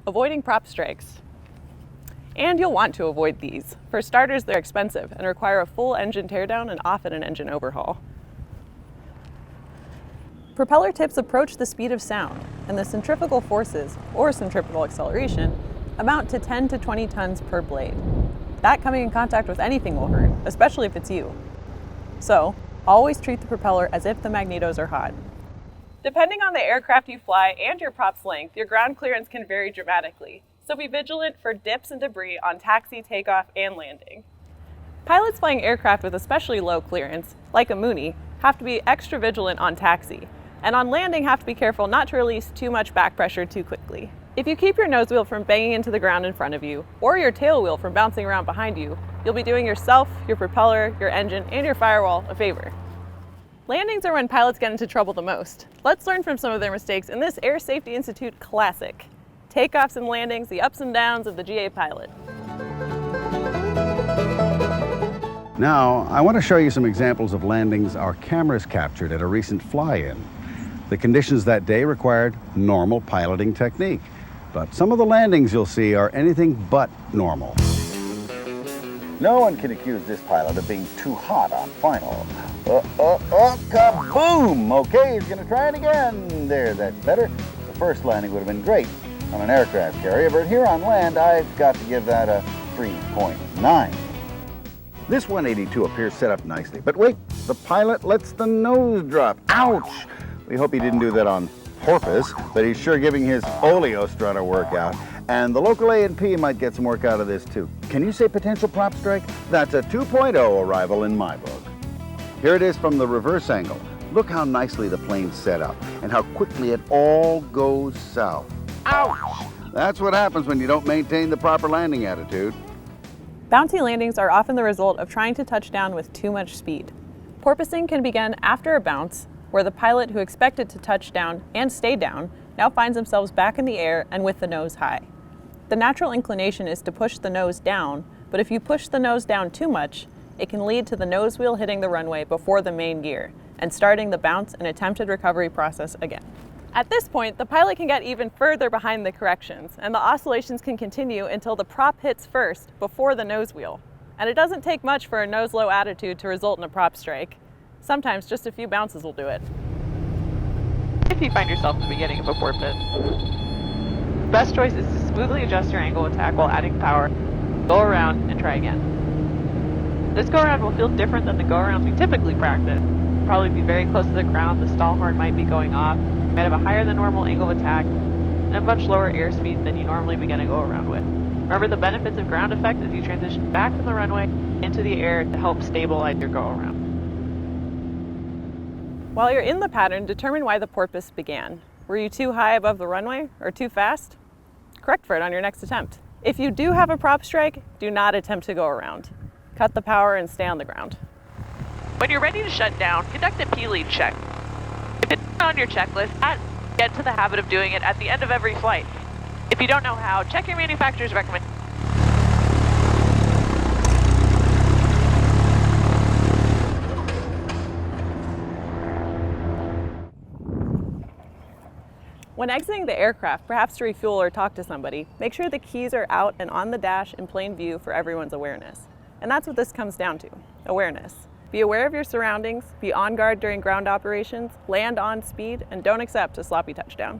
avoiding prop strikes. And you'll want to avoid these. For starters, they're expensive and require a full engine teardown and often an engine overhaul. Propeller tips approach the speed of sound, and the centrifugal forces, or centripetal acceleration, amount to 10 to 20 tons per blade. That coming in contact with anything will hurt, especially if it's you. So, always treat the propeller as if the magnetos are hot. Depending on the aircraft you fly and your prop's length, your ground clearance can vary dramatically, so be vigilant for dips and debris on taxi, takeoff, and landing. Pilots flying aircraft with especially low clearance, like a Mooney, have to be extra vigilant on taxi, and on landing have to be careful not to release too much back pressure too quickly. If you keep your nose wheel from banging into the ground in front of you, or your tail wheel from bouncing around behind you, you'll be doing yourself, your propeller, your engine, and your firewall a favor. Landings are when pilots get into trouble the most. Let's learn from some of their mistakes in this Air Safety Institute classic, Takeoffs and Landings, the Ups and Downs of the GA Pilot. Now, I want to show you some examples of landings our cameras captured at a recent fly-in. The conditions that day required normal piloting technique, but some of the landings you'll see are anything but normal. No one can accuse this pilot of being too hot on final. Kaboom! Okay, he's gonna try it again. There, that's better. The first landing would have been great on an aircraft carrier, but here on land, I've got to give that a 3.9. This 182 appears set up nicely, but wait, the pilot lets the nose drop. Ouch! We hope he didn't do that on purpose, but he's sure giving his oleo strut a workout. And the local A&P might get some work out of this too. Can you say potential prop strike? That's a 2.0 arrival in my book. Here it is from the reverse angle. Look how nicely the plane's set up and how quickly it all goes south. Ouch! That's what happens when you don't maintain the proper landing attitude. Bouncy landings are often the result of trying to touch down with too much speed. Porpoising can begin after a bounce, where the pilot who expected to touch down and stay down now finds themselves back in the air and with the nose high. The natural inclination is to push the nose down, but if you push the nose down too much, it can lead to the nose wheel hitting the runway before the main gear and starting the bounce and attempted recovery process again. At this point, the pilot can get even further behind the corrections, and the oscillations can continue until the prop hits first before the nose wheel. And it doesn't take much for a nose-low attitude to result in a prop strike. Sometimes just a few bounces will do it. If you find yourself in the beginning of a porpoise, the best choice is to smoothly adjust your angle of attack while adding power, go around, and try again. This go-around will feel different than the go-arounds we typically practice. You'll probably be very close to the ground, the stall horn might be going off, you might have a higher than normal angle of attack, and a much lower airspeed than you normally begin a go-around with. Remember the benefits of ground effect as you transition back from the runway into the air to help stabilize your go-around. While you're in the pattern, determine why the porpoise began. Were you too high above the runway or too fast? Correct for it on your next attempt. If you do have a prop strike, do not attempt to go around. Cut the power and stay on the ground. When you're ready to shut down, conduct a P-lead check. If it's not on your checklist, get to the habit of doing it at the end of every flight. If you don't know how, check your manufacturer's recommendation. When exiting the aircraft, perhaps to refuel or talk to somebody, make sure the keys are out and on the dash in plain view for everyone's awareness. And that's what this comes down to, awareness. Be aware of your surroundings, be on guard during ground operations, land on speed, and don't accept a sloppy touchdown.